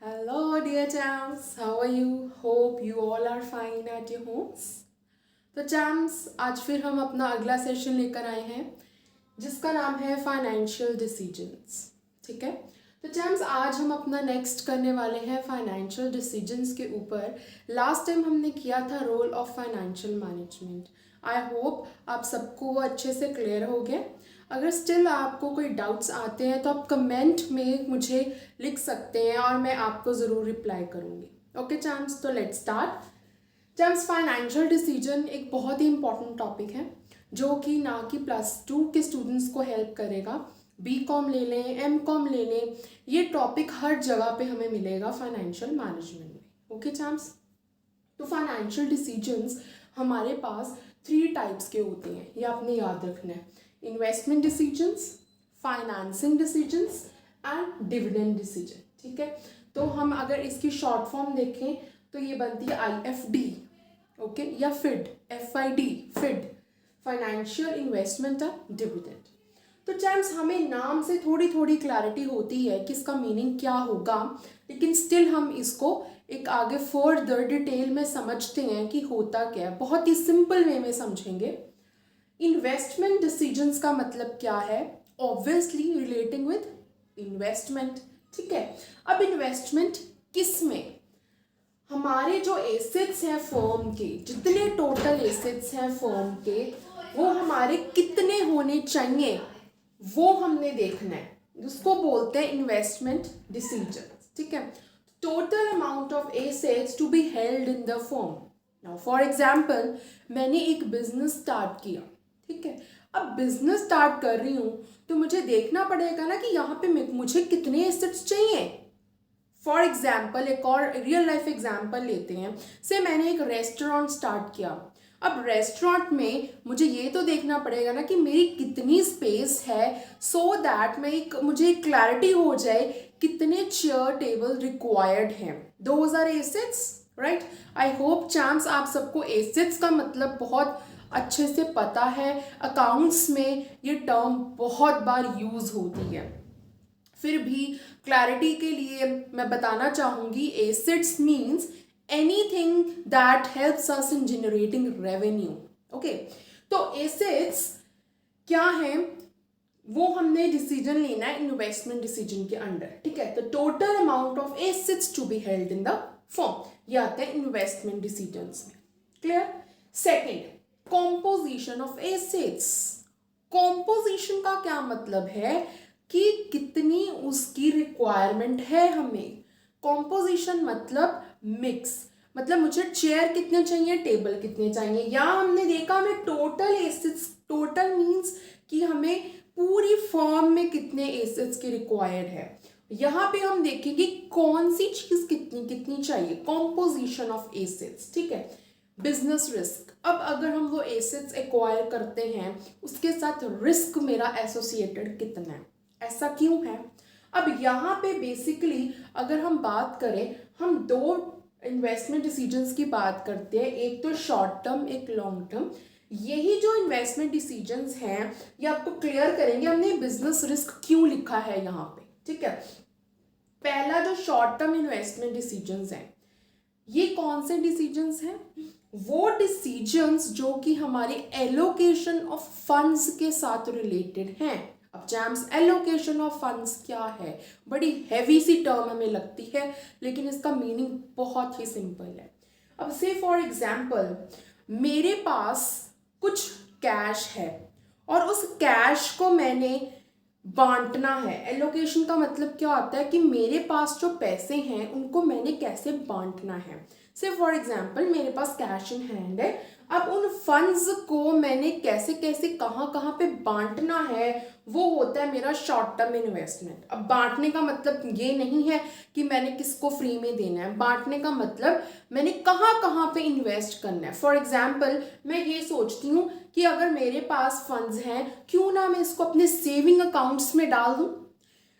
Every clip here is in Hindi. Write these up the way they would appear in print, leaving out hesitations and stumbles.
Hello, dear champs. How are you? Hope you all are fine at your homes. तो चैम्स आज फिर हम अपना अगला सेशन लेकर आए हैं जिसका नाम है फाइनेंशियल डिसीजंस। ठीक है, तो चैम्स आज हम अपना नेक्स्ट करने वाले हैं फाइनेंशियल डिसीजंस के ऊपर। लास्ट टाइम हमने किया था role of financial management. I hope आप सबको वो अच्छे से क्लियर हो गया। अगर स्टिल आपको कोई डाउट्स आते हैं तो आप कमेंट में मुझे लिख सकते हैं और मैं आपको ज़रूर रिप्लाई करूँगी। ओके चैम्स, तो लेट्स स्टार्ट। चैम्स, फाइनेंशियल डिसीजन एक बहुत ही इंपॉर्टेंट टॉपिक है जो कि ना कि +2 के स्टूडेंट्स को हेल्प करेगा। BCom ले लें, MCom ले लें, ये टॉपिक हर जगह पे हमें मिलेगा फाइनेंशियल मैनेजमेंट में। ओके चैम्स, तो फाइनेंशियल डिसीजंस हमारे पास 3 टाइप्स के होते हैं, ये आपने याद रखना है। Investment decisions, financing decisions and dividend decision. ठीक है, तो हम अगर इसकी शॉर्ट फॉर्म देखें तो ये बनती है IFD, ओके, या FID, FID, FID, financial investment and dividend. तो चैम्स हमें नाम से थोड़ी थोड़ी क्लैरिटी होती है कि इसका मीनिंग क्या होगा, लेकिन स्टिल हम इसको एक आगे फर्दर डिटेल में समझते हैं कि होता क्या है। बहुत ही सिंपल वे में समझेंगे। इन्वेस्टमेंट डिसीजंस का मतलब क्या है? Obviously relating with investment. ठीक है, अब इन्वेस्टमेंट किस में? हमारे जो एसेट्स हैं फर्म के, जितने टोटल एसेट्स हैं फर्म के, वो हमारे कितने होने चाहिए वो हमने देखना है, उसको बोलते हैं इन्वेस्टमेंट डिसीजन। ठीक है, total amount of assets to be held in the firm. Now for example, मैंने एक बिजनेस स्टार्ट किया। ठीक है, अब बिजनेस स्टार्ट कर रही हूँ तो मुझे देखना पड़ेगा ना कि यहाँ पे मुझे कितने एसेट्स चाहिए। फॉर एग्जाम्पल एक और रियल लाइफ एग्जाम्पल लेते हैं। से मैंने एक रेस्टोरेंट स्टार्ट किया। अब रेस्टोरेंट में मुझे ये तो देखना पड़ेगा ना कि मेरी कितनी स्पेस है, सो दैट मुझे क्लैरिटी हो जाए कितने चेयर टेबल रिक्वायर्ड हैं। Those are assets, right. I hope champs आप सबको एसेट्स का मतलब बहुत अच्छे से पता है। अकाउंट्स में ये टर्म बहुत बार यूज होती है। फिर भी क्लैरिटी के लिए मैं बताना चाहूँगी, assets means anything that helps us in generating revenue. Okay, तो एसेट्स क्या है वो हमने डिसीजन लेना है इन्वेस्टमेंट डिसीजन के अंडर। ठीक है, तो total amount of assets to be held in the firm, ये आते हैं इन्वेस्टमेंट डिसीजंस में। Clear? Second, composition of assets. Composition का क्या मतलब है कि कितनी उसकी रिक्वायरमेंट है हमें। कॉम्पोजिशन मतलब मिक्स, मतलब मुझे चेयर कितने चाहिए, टेबल कितने चाहिए। या हमने देखा हमें टोटल एसेट्स, टोटल मीन्स कि हमें पूरी फर्म में कितने एसेट्स की रिक्वायर्ड है। यहाँ पे हम देखेंगे कौन सी चीज कितनी कितनी चाहिए, कॉम्पोजिशन ऑफ एसेट्स। ठीक है, बिजनेस रिस्क। अब अगर हम वो एसेट्स एक्वायर करते हैं उसके साथ रिस्क मेरा एसोसिएटेड कितना है, ऐसा क्यों है? अब यहाँ पे बेसिकली अगर हम बात करें, हम 2 इन्वेस्टमेंट डिसीजंस की बात करते हैं, एक तो शॉर्ट टर्म, एक लॉन्ग टर्म। यही जो इन्वेस्टमेंट डिसीजंस हैं ये आपको क्लियर करेंगे हमने बिजनेस रिस्क क्यों लिखा है यहाँ पे। ठीक है, पहला जो शॉर्ट टर्म इन्वेस्टमेंट डिसीजंस हैं, ये कौन से डिसीजंस हैं? वो डिसीजंस जो कि हमारी एलोकेशन ऑफ फंड्स के साथ रिलेटेड हैं। अब चैम्स, एलोकेशन ऑफ फंड्स क्या है? बड़ी हैवी सी टर्म हमें लगती है, लेकिन इसका मीनिंग बहुत ही सिंपल है। अब से फॉर एग्जाम्पल मेरे पास कुछ कैश है और उस कैश को मैंने बांटना है। एलोकेशन का मतलब क्या होता है कि मेरे पास जो पैसे हैं उनको मैंने कैसे बांटना है। से फॉर एग्जाम्पल मेरे पास कैश इन हैंड है, अब उन फंड्स को मैंने कैसे कैसे कहाँ कहाँ पे बांटना है, वो होता है मेरा शॉर्ट टर्म इन्वेस्टमेंट। अब बांटने का मतलब ये नहीं है कि मैंने किसको फ्री में देना है, बांटने का मतलब मैंने कहाँ कहाँ पे इन्वेस्ट करना है। फॉर एग्जाम्पल मैं ये सोचती हूँ कि अगर मेरे पास फंड्स हैं, क्यों ना मैं इसको अपने सेविंग अकाउंट्स में डाल दूँ।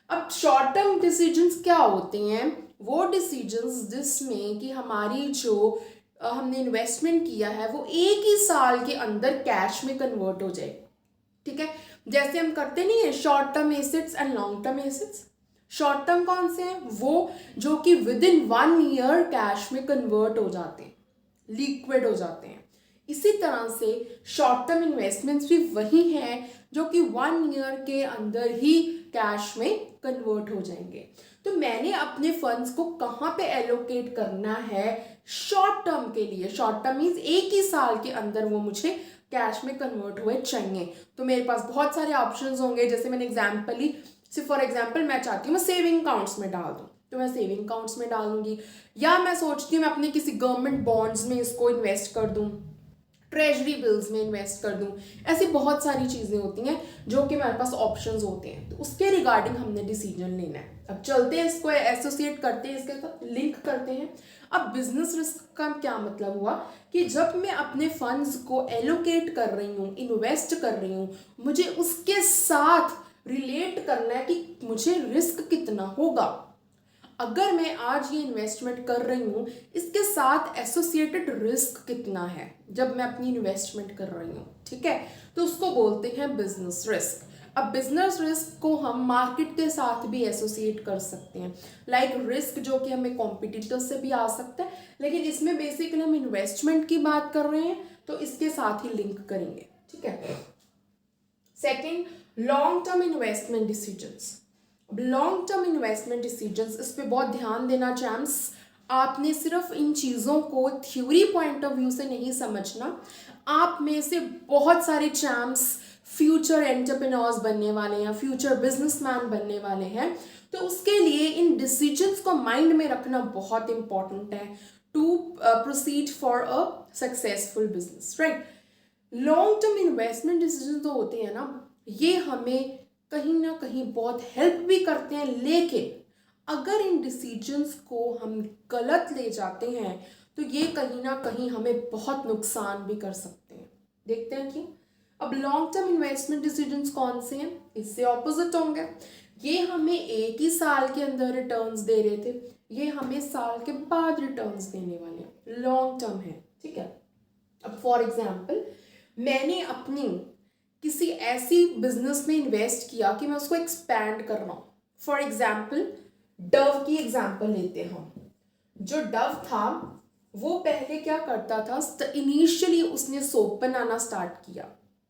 अब शॉर्ट टर्म डिसीजंस क्या होते हैं? वो डिसीजंस जिसमें कि हमारी जो हमने इन्वेस्टमेंट किया है वो एक ही साल के अंदर कैश में कन्वर्ट हो जाए। ठीक है, जैसे हम करते नहीं है short term assets and long term assets. Short term कौन से हैं? वो जो कि विद इन 1 ईयर कैश में कन्वर्ट हो जाते हैं, लिक्विड हो जाते हैं। इसी तरह से शॉर्ट टर्म इन्वेस्टमेंट्स भी वही हैं जो कि 1 ईयर के अंदर ही कैश में कन्वर्ट हो जाएंगे। तो मैंने अपने फंड्स को कहाँ पे एलोकेट करना है? शॉर्ट टर्म के लिए। शॉर्ट टर्म मीन्स 1 ही साल के अंदर वो मुझे कैश में कन्वर्ट हुए चाहिए। तो मेरे पास बहुत सारे ऑप्शंस होंगे, जैसे मैंने एग्जाम्पल ही, सिर्फ फॉर एग्जाम्पल मैं चाहती हूँ मैं सेविंग अकाउंट्स में डाल दूँ, तो मैं सेविंग अकाउंट्स में डालूंगी, या मैं सोचती हूँ मैं अपने किसी गवर्नमेंट बॉन्ड्स में इसको इन्वेस्ट कर दूँ, ट्रेजरी बिल्स में इन्वेस्ट कर दूं। ऐसी बहुत सारी चीज़ें होती हैं जो कि हमारे पास ऑप्शंस होते हैं, तो उसके रिगार्डिंग हमने डिसीजन लेना है। अब चलते हैं, इसको एसोसिएट करते हैं, इसके साथ लिंक करते हैं। अब बिजनेस रिस्क का क्या मतलब हुआ कि जब मैं अपने फंड्स को एलोकेट कर रही हूँ, इन्वेस्ट कर रही हूँ, मुझे उसके साथ रिलेट करना है कि मुझे रिस्क कितना होगा। अगर मैं आज ये इन्वेस्टमेंट कर रही हूँ, इसके साथ एसोसिएटेड रिस्क कितना है जब मैं अपनी इन्वेस्टमेंट कर रही हूँ, ठीक है, तो उसको बोलते हैं बिजनेस रिस्क। अब बिजनेस रिस्क को हम मार्केट के साथ भी एसोसिएट कर सकते हैं, लाइक रिस्क जो कि हमें कॉम्पिटिटर से भी आ सकता है, लेकिन इसमें बेसिकली हम इन्वेस्टमेंट की बात कर रहे हैं तो इसके साथ ही लिंक करेंगे, ठीक है। Second, long term investment decisions. Long term investment decisions, इस पे बहुत ध्यान देना चैम्प्स। आपने सिर्फ इन चीज़ों को थ्योरी पॉइंट ऑफ व्यू से नहीं समझना। आप में से बहुत सारे चैम्प्स फ्यूचर एंटरप्रेन्योर्स बनने वाले हैं, फ्यूचर बिजनेसमैन बनने वाले हैं, तो उसके लिए इन डिसीजंस को माइंड में रखना बहुत इंपॉर्टेंट है to proceed for a successful business, right. Long term investment decision तो होते हैं ना, ये हमें कहीं ना कहीं बहुत हेल्प भी करते हैं, लेकिन अगर इन डिसीजंस को हम गलत ले जाते हैं तो ये कहीं ना कहीं हमें बहुत नुकसान भी कर सकते हैं। देखते हैं क्यों। अब लॉन्ग टर्म इन्वेस्टमेंट डिसीजंस कौन से हैं? इससे ऑपोजिट होंगे। ये हमें 1 ही साल के अंदर रिटर्न्स दे रहे थे, ये हमें साल के बाद रिटर्न्स देने वाले हैं, लॉन्ग टर्म है, ठीक है। अब फॉर एग्जाम्पल मैंने अपनी किसी ऐसी बिजनेस में इन्वेस्ट किया कि मैं उसको एक्सपैंड कर रहा हूँ। फॉर एग्जाम्पल डव की एग्जाम्पल लेते हैं हम। जो डव था वो पहले क्या करता था, इनिशियली उसने सोप बनाना स्टार्ट किया,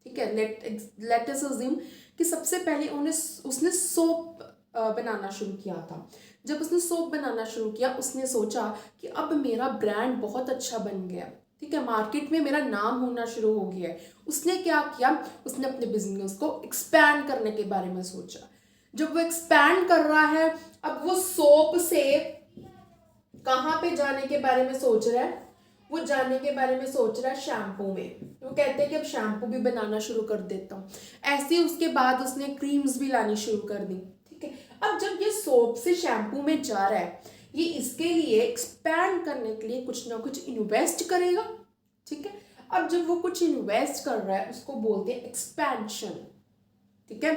ठीक है। लेट अस अज्यूम कि सबसे पहले उसने सोप बनाना शुरू किया था। जब उसने सोप बनाना शुरू किया, उसने सोचा कि अब मेरा ब्रांड बहुत अच्छा बन गया, ठीक है, मार्केट में मेरा नाम होना शुरू हो गया है। उसने क्या किया, उसने अपने बिजनेस को एक्सपैंड करने के बारे में सोचा। जब वो एक्सपैंड कर रहा है, अब वो सोप से कहाँ पे जाने के बारे में सोच रहा है, वो जाने के बारे में सोच रहा है शैम्पू में। वो कहते हैं कि अब शैम्पू भी बनाना शुरू कर देता हूँ। ऐसे ही उसके बाद उसने क्रीम्स भी लानी शुरू कर दी, ठीक है। अब जब ये सोप से शैम्पू में जा रहा है, ये इसके लिए एक्सपैंड करने के लिए कुछ ना कुछ इन्वेस्ट करेगा, ठीक है। अब जब वो कुछ इन्वेस्ट कर रहा है उसको बोलते हैं एक्सपेंशन, ठीक है।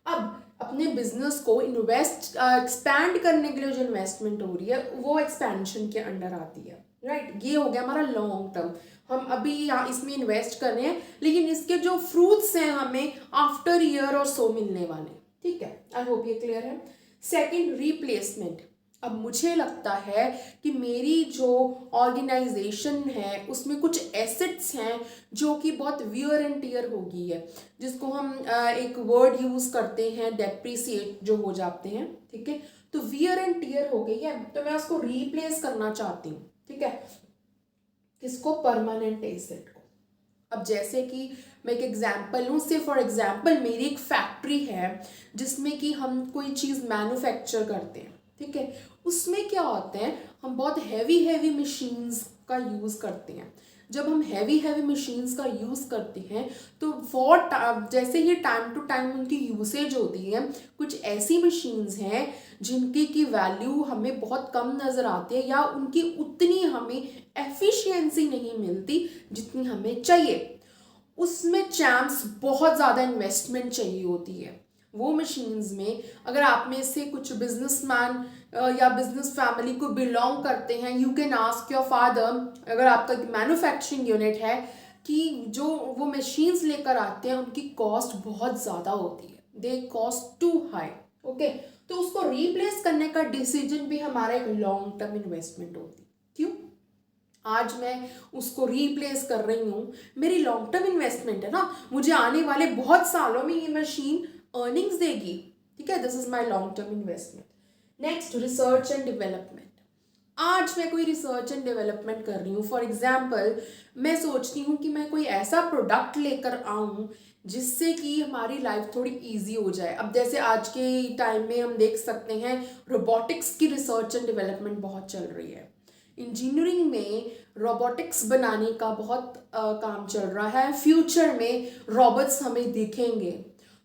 अब अपने बिजनेस को एक्सपैंड करने के लिए जो इन्वेस्टमेंट हो रही है वो एक्सपेंशन के अंडर आती है, राइट। ये हो गया हमारा लॉन्ग टर्म। हम अभी यहाँ इसमें इन्वेस्ट कर रहे हैं, लेकिन इसके जो फ्रूट्स हैं हमें आफ्टर ईयर और सो मिलने वाले, ठीक है। आई होप ये क्लियर है। Second, replacement. अब मुझे लगता है कि मेरी जो ऑर्गेनाइजेशन है उसमें कुछ एसेट्स हैं जो कि बहुत वियर एंड टीयर हो गई है, जिसको हम एक वर्ड यूज़ करते हैं डेप्रिसिएट जो हो जाते हैं, ठीक है। तो वियर एंड टीयर हो गई है, तो मैं उसको रिप्लेस करना चाहती हूँ, ठीक है। किसको? परमानेंट एसेट को। अब जैसे कि मैं एक एग्जाम्पल लूँ, से फॉर एग्जाम्पल मेरी एक फैक्ट्री है जिसमें कि हम कोई चीज़ मैन्युफैक्चर करते हैं, ठीक है। उसमें क्या होता है, हम बहुत हैवी मशीन्स का यूज़ करते हैं। जब हम हैवी मशीन्स का यूज़ करते हैं तो जैसे ही टाइम टू टाइम उनकी यूसेज होती है, कुछ ऐसी मशीन्स हैं जिनकी की वैल्यू हमें बहुत कम नज़र आती है, या उनकी उतनी हमें एफिशिएंसी नहीं मिलती जितनी हमें चाहिए। उसमें चैम्प्स बहुत ज़्यादा इन्वेस्टमेंट चाहिए होती है। वो मशीन्स में अगर आप में से कुछ बिजनेसमैन या बिजनेस फैमिली को बिलोंग करते हैं, you can ask your father, अगर आपका मैन्युफैक्चरिंग यूनिट है, कि जो वो मशीन्स लेकर आते हैं उनकी कॉस्ट बहुत ज़्यादा होती है, दे कॉस्ट टू हाई, ओके। तो उसको रिप्लेस करने का डिसीजन भी हमारा एक लॉन्ग टर्म इन्वेस्टमेंट होती है। क्यों? आज मैं उसको रिप्लेस कर रही हूँ, मेरी लॉन्ग टर्म इन्वेस्टमेंट है ना, मुझे आने वाले बहुत सालों में ये मशीन अर्निंग्स देगी। ठीक है, this is my long term investment. Next, research and development. आज मैं कोई रिसर्च एंड डेवलपमेंट कर रही हूँ। फॉर एग्जाम्पल, मैं सोचती हूँ कि मैं कोई ऐसा प्रोडक्ट लेकर आऊँ जिससे कि हमारी लाइफ थोड़ी इजी हो जाए। अब जैसे आज के टाइम में हम देख सकते हैं रोबोटिक्स की रिसर्च एंड डेवलपमेंट बहुत चल रही है। इंजीनियरिंग में रोबोटिक्स बनाने का बहुत काम चल रहा है। फ्यूचर में रोबोट्स हमें दिखेंगे।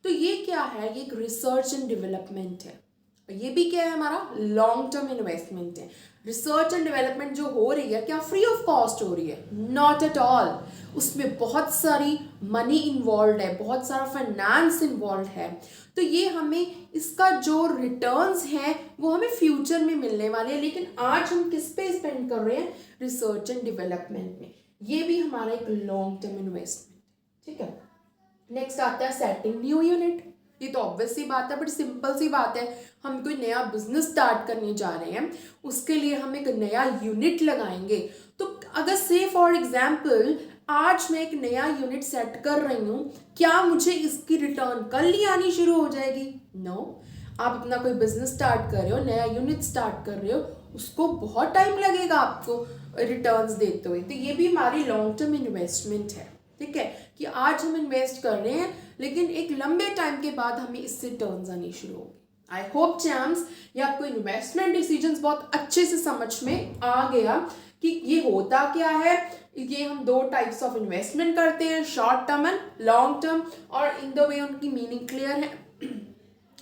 तो ये क्या है? ये एक रिसर्च एंड डेवलपमेंट है। ये भी क्या है? हमारा लॉन्ग टर्म इन्वेस्टमेंट है। रिसर्च एंड डेवलपमेंट जो हो रही है, क्या फ्री ऑफ कॉस्ट हो रही है? Not at all. उसमें बहुत सारी मनी इन्वॉल्व है, बहुत सारा फाइनेंस इन्वॉल्व है। तो ये हमें इसका जो रिटर्न्स हैं वो हमें फ्यूचर में मिलने वाले हैं। लेकिन आज हम किस पे स्पेंड कर रहे हैं? रिसर्च एंड डेवलपमेंट में। ये भी हमारा एक लॉन्ग टर्म इन्वेस्टमेंट। ठीक है, नेक्स्ट आता है सेटिंग न्यू यूनिट। ये तो ऑब्वियस सी बात है, बड़ी सिंपल सी बात है। हम कोई नया बिजनेस स्टार्ट करने जा रहे हैं, उसके लिए हम एक नया यूनिट लगाएंगे। तो अगर से फॉर एग्जाम्पल आज मैं एक नया यूनिट सेट कर रही हूँ, क्या मुझे इसकी रिटर्न कल ही आनी शुरू हो जाएगी? नो। आप अपना कोई बिजनेस स्टार्ट कर रहे हो, नया यूनिट स्टार्ट कर रहे हो, उसको बहुत टाइम लगेगा आपको रिटर्न्स देते हुए। तो ये भी हमारी लॉन्ग टर्म इन्वेस्टमेंट है। ठीक है, कि आज हम इन्वेस्ट कर रहे हैं लेकिन एक लंबे टाइम के बाद हमें इससे टर्न्स आनी शुरू होगी। आई होप चैम्स ये आपको इन्वेस्टमेंट डिसीजंस बहुत अच्छे से समझ में आ गया कि ये होता क्या है। ये हम दो टाइप्स ऑफ इन्वेस्टमेंट करते हैं, short term and long term, और इन द वे उनकी मीनिंग क्लियर है।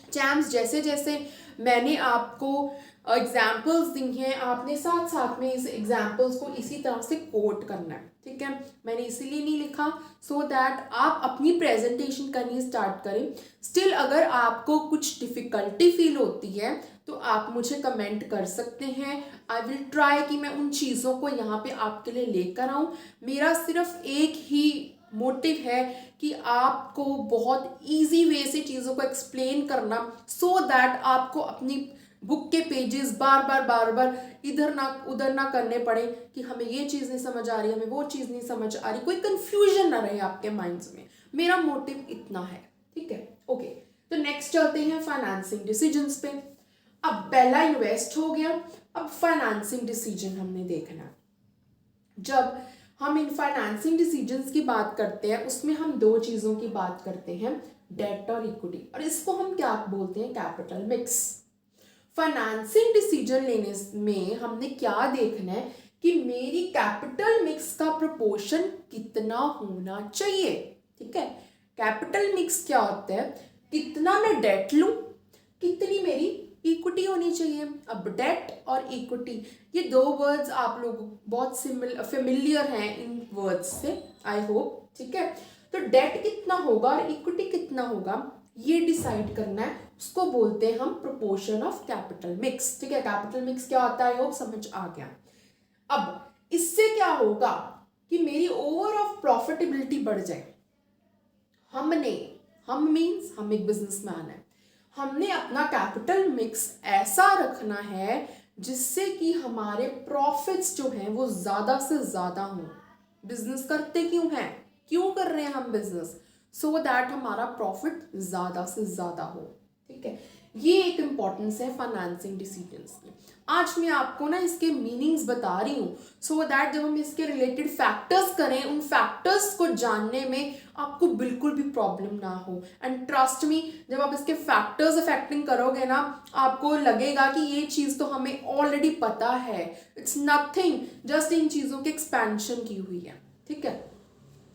चैम्स जैसे जैसे मैंने आपको एग्जाम्पल्स दी हैं, आपने साथ साथ में इस एग्जाम्पल्स को इसी तरह से कोट करना है। ठीक है, मैंने इसीलिए नहीं लिखा सो दैट आप अपनी प्रेजेंटेशन करनी स्टार्ट करें। स्टिल अगर आपको कुछ डिफ़िकल्टी फील होती है तो आप मुझे कमेंट कर सकते हैं। आई विल ट्राई कि मैं उन चीज़ों को यहाँ पे आपके लिए लेकर आऊँ। मेरा सिर्फ एक ही मोटिव है कि आपको बहुत इजी वे से चीज़ों को एक्सप्लेन करना, सो दैट आपको अपनी बुक के पेजेस बार बार इधर ना उधर ना करने पड़े कि हमें ये चीज़ नहीं समझ आ रही, हमें वो चीज़ नहीं समझ आ रही, कोई कंफ्यूजन ना रहे आपके माइंड्स में। मेरा मोटिव इतना है। ठीक है, ओके। तो नेक्स्ट चलते हैं फाइनेंसिंग डिसीजंस पे। अब पहला इन्वेस्ट हो गया, अब फाइनेंसिंग डिसीजन हमने देखना। जब हम इन फाइनेंसिंग डिसीजंस की बात करते हैं उसमें हम दो चीज़ों की बात करते हैं, डेट और इक्विटी, और इसको हम क्या बोलते हैं? Capital mix. फाइनेंसिंग डिसीजन लेने में हमने क्या देखना है कि मेरी कैपिटल मिक्स का प्रोपोर्शन कितना होना चाहिए। ठीक है, कैपिटल मिक्स क्या होता है? कितना मैं डेट लूं, कितनी मेरी इक्विटी होनी चाहिए। अब डेट और इक्विटी ये दो वर्ड्स आप लोग बहुत फेमिलियर हैं इन वर्ड्स से, आई होप। ठीक है, तो डेट कितना होगा और इक्विटी कितना होगा ये डिसाइड करना है, उसको बोलते हैं हम प्रोपोर्शन ऑफ कैपिटल मिक्स। ठीक है, कैपिटल मिक्स क्या होता है, होप समझ आ गया। अब इससे क्या होगा कि मेरी ओवरऑल प्रॉफिटेबिलिटी बढ़ जाए। हम मीन्स हम एक बिजनेसमैन है, हमने अपना कैपिटल मिक्स ऐसा रखना है जिससे कि हमारे प्रॉफिट्स जो हैं वो ज़्यादा से ज़्यादा हों। बिजनेस करते क्यों हैं? क्यों कर रहे हैं हम बिजनेस? सो दैट हमारा प्रॉफिट ज़्यादा से ज़्यादा हो। ठीक है, ये एक इम्पॉर्टेंस है फाइनेंसिंग डिसीजंस की। आज मैं आपको ना इसके मीनिंग्स बता रही हूँ सो दैट जब हम इसके रिलेटेड फैक्टर्स करें, उन फैक्टर्स को जानने में आपको बिल्कुल भी प्रॉब्लम ना हो। एंड ट्रस्ट मी, जब आप इसके फैक्टर्स अफेक्टिंग करोगे ना, आपको लगेगा कि ये चीज़ तो हमें ऑलरेडी पता है, इट्स नथिंग, जस्ट इन चीज़ों की एक्सपेंशन की हुई है। ठीक है,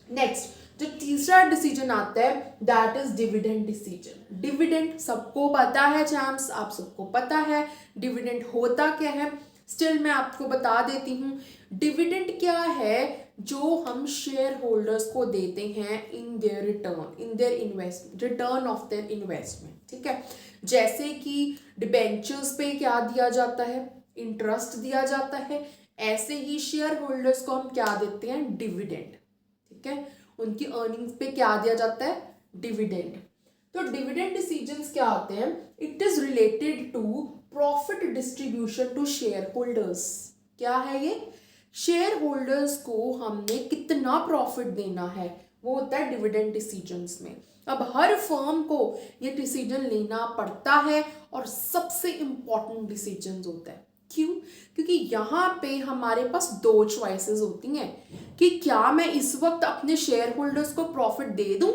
नेक्स्ट जो तीसरा डिसीजन आता है that is dividend decision. Dividend सबको पता है चैम्प्स, आप सबको पता है डिविडेंड होता क्या है। स्टिल मैं आपको बता देती हूँ डिविडेंड क्या है, जो हम शेयर होल्डर्स को देते हैं in their return, in their investment, return of their investment. ठीक है, जैसे कि डिबेंचर्स पे क्या दिया जाता है? इंटरेस्ट दिया जाता है। ऐसे ही शेयर होल्डर्स को हम क्या देते हैं? डिविडेंड। ठीक है, उनकी अर्निंग्स पे क्या दिया जाता है? डिविडेंड। तो डिविडेंड डिसीजंस क्या होते हैं? It is related to profit distribution to shareholders. क्या है ये? शेयर होल्डर्स को हमने कितना प्रॉफिट देना है, वो होता है डिविडेंड डिसीजंस में। अब हर फर्म को ये डिसीजन लेना पड़ता है और सबसे इंपॉर्टेंट डिसीजन होता है। क्यों? क्योंकि यहाँ पे हमारे पास दो चॉइसेस होती हैं कि क्या मैं इस वक्त अपने शेयर होल्डर्स को प्रॉफिट दे दूं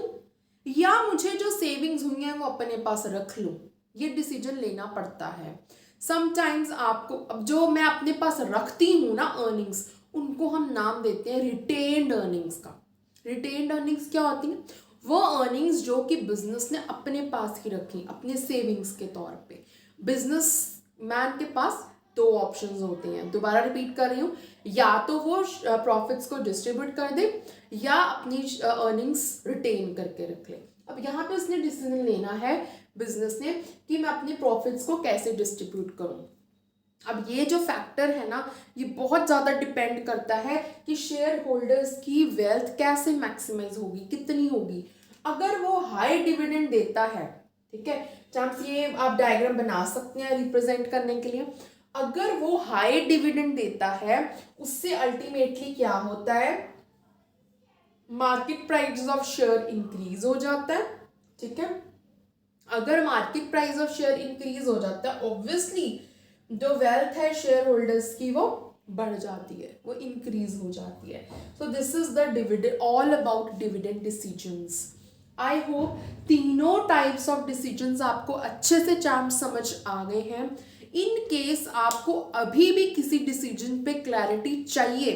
या मुझे जो सेविंग्स हुई हैं वो अपने पास रख लूं। ये डिसीजन लेना पड़ता है। समटाइम्स आपको, अब जो मैं अपने पास रखती हूँ ना अर्निंग्स, उनको हम नाम देते हैं रिटेन्ड अर्निंग्स का। रिटेन्ड अर्निंग्स क्या होती हैं? वो अर्निंग्स जो कि बिजनेस ने अपने पास ही रखी, अपने सेविंग्स के तौर पे। बिजनेस मैन के पास दो ऑप्शंस होते हैं, दोबारा रिपीट कर रही हूँ, या तो वो प्रॉफिट्स को डिस्ट्रीब्यूट कर दे या अपनी अर्निंग्स रिटेन करके रख ले। अब यहाँ पे उसने डिसीजन लेना है बिजनेस ने कि मैं अपने प्रॉफिट्स को कैसे डिस्ट्रीब्यूट करूँ। अब ये जो फैक्टर है ना, ये बहुत ज़्यादा डिपेंड करता है कि शेयर होल्डर्स की वेल्थ कैसे मैक्सिमाइज होगी, कितनी होगी। अगर वो हाई डिविडेंड देता है, ठीक है चांस, ये आप डायग्राम बना सकते हैं रिप्रेजेंट करने के लिए। अगर वो हाई डिविडेंड देता है, उससे अल्टीमेटली क्या होता है? Market price of share increase हो जाता है, ठीक है। अगर market price of share increase हो जाता है, ऑब्वियसली जो वेल्थ है शेयर होल्डर्स की वो बढ़ जाती है, वो इंक्रीज हो जाती है। So this is the dividend, all about dividend decisions. I hope तीनों टाइप्स ऑफ डिसीजंस आपको अच्छे से चैम्प समझ आ गए हैं। इन केस आपको अभी भी किसी डिसीजन पे क्लैरिटी चाहिए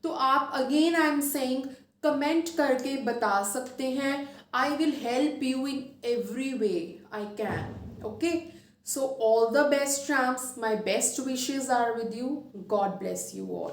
तो आप again I am saying comment करके बता सकते हैं। I will help you in every way I can. Okay, so all the best champs, my best wishes are with you. God bless you all.